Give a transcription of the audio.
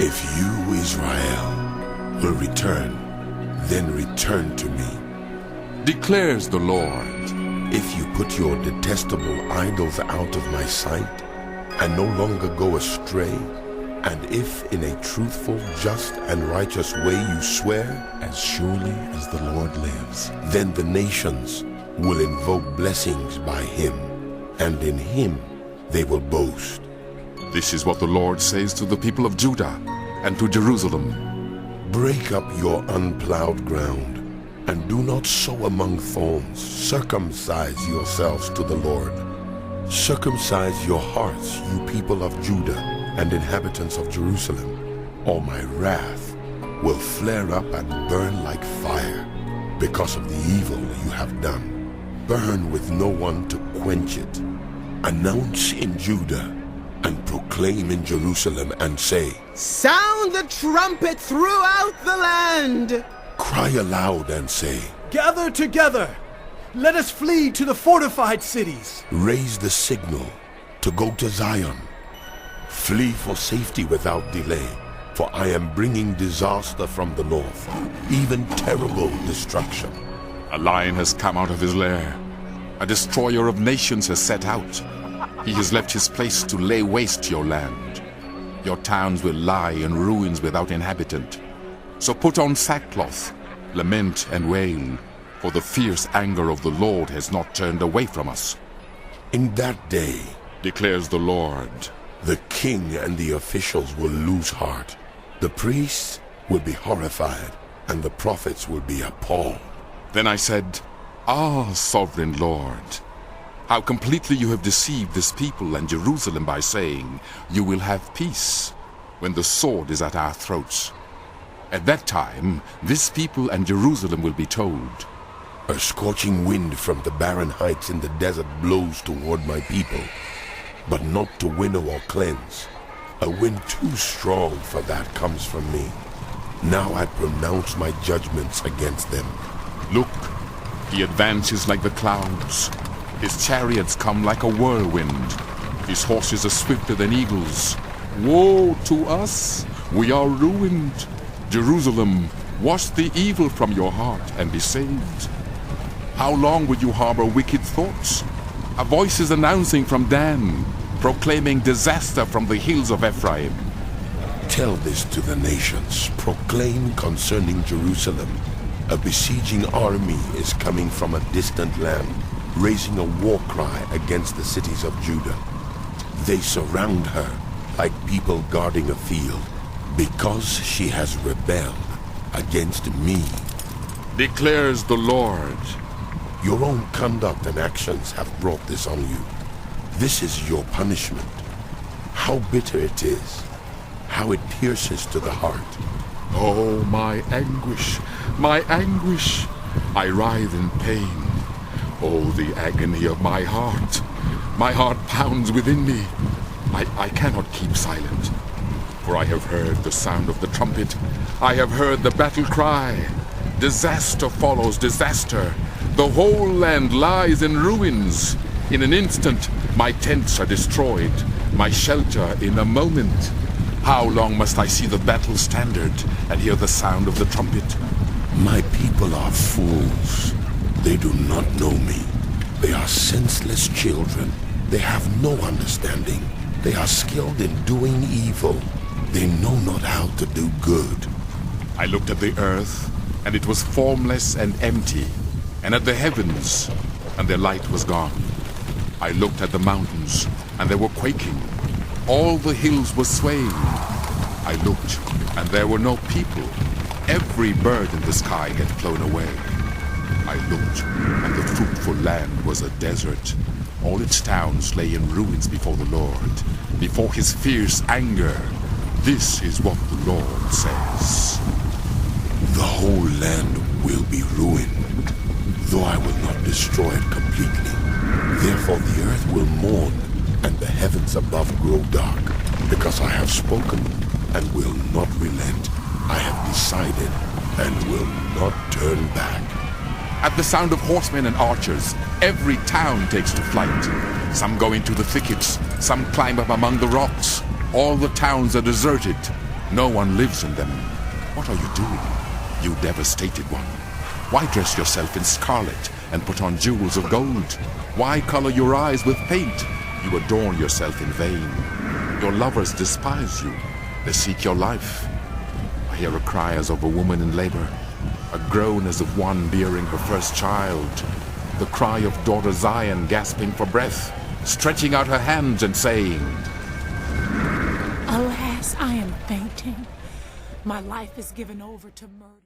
If you, Israel, will return, then return to me. Declares the Lord. If you put your detestable idols out of my sight, and no longer go astray, and if in a truthful, just, and righteous way you swear, As surely as the Lord lives, then the nations will invoke blessings by him, and in him they will boast. this is what the Lord says to the people of Judah and to Jerusalem. Break up your unplowed ground, and do not sow among thorns. Circumcise yourselves to the Lord. Circumcise your hearts, you people of Judah and inhabitants of Jerusalem, or my wrath will flare up and burn like fire because of the evil you have done. Burn with no one to quench it. Announce in Judah and proclaim in Jerusalem and say, Sound the trumpet throughout the land! cry aloud and say, Gather together! Let us flee to the fortified cities! raise the signal to go to Zion. Flee for safety without delay, for I am bringing disaster from the north, even terrible destruction. A lion has come out of his lair. A destroyer of nations has set out. He has left his place to lay waste your land. Your towns will lie in ruins without inhabitant. So put on sackcloth, lament and wail, for the fierce anger of the Lord has not turned away from us. In that day, Declares the Lord. the king and the officials will lose heart. The priests will be horrified, and the prophets will be appalled. Then I said, Ah, sovereign Lord, how completely you have deceived this people and Jerusalem by saying, You will have peace, when the sword is at our throats. At that time, this people and Jerusalem will be told, A scorching wind from the barren heights in the desert blows toward my people, but not to winnow or cleanse. A wind too strong for that comes from me. Now I pronounce my judgments against them. Look, he advances like the clouds. His chariots come like a whirlwind. His horses are swifter than eagles. Woe to us! We are ruined. Jerusalem, wash the evil from your heart and be saved. How long will you harbor wicked thoughts? A voice is announcing from Dan, proclaiming disaster from the hills of Ephraim. Tell this to the nations. Proclaim concerning Jerusalem. A besieging army is coming from a distant land, raising a war cry against the cities of Judah. They surround her like people guarding a field, because she has rebelled against me. Declares the Lord. Your own conduct and actions have brought this on you. This is your punishment. How bitter it is. How it pierces to the heart. Oh, my anguish, my anguish. I writhe in pain. Oh, the agony of my heart. My heart pounds within me. I cannot keep silent. For I have heard the sound of the trumpet. I have heard the battle cry. Disaster follows disaster. The whole land lies in ruins. In an instant, my tents are destroyed. My shelter in a moment. How long must I see the battle standard and hear the sound of the trumpet? My people are fools. They do not know me. They are senseless children. They have no understanding. They are skilled in doing evil. They know not how to do good. I looked at the earth, and it was formless and empty, and at the heavens, and their light was gone. I looked at the mountains, and they were quaking. All the hills were swaying. I looked, and there were no people. Every bird in the sky had flown away. I looked, and the fruitful land was a desert. All its towns lay in ruins before the Lord, before his fierce anger. This is what the Lord says. The whole land will be ruined, though I will not destroy it completely. Therefore the earth will mourn, and the heavens above grow dark, because I have spoken and will not relent. I have decided and will not turn back. At the sound of horsemen and archers, every town takes to flight. Some go into the thickets, some climb up among the rocks. All the towns are deserted. No one lives in them. What are you doing, you devastated one? Why dress yourself in scarlet and put on jewels of gold? Why color your eyes with paint? You adorn yourself in vain. Your lovers despise you. They seek your life. I hear a cry as of a woman in labor, a groan as of one bearing her first child, the cry of daughter Zion gasping for breath, stretching out her hands and saying, Alas, I am fainting. My life is given over to murder.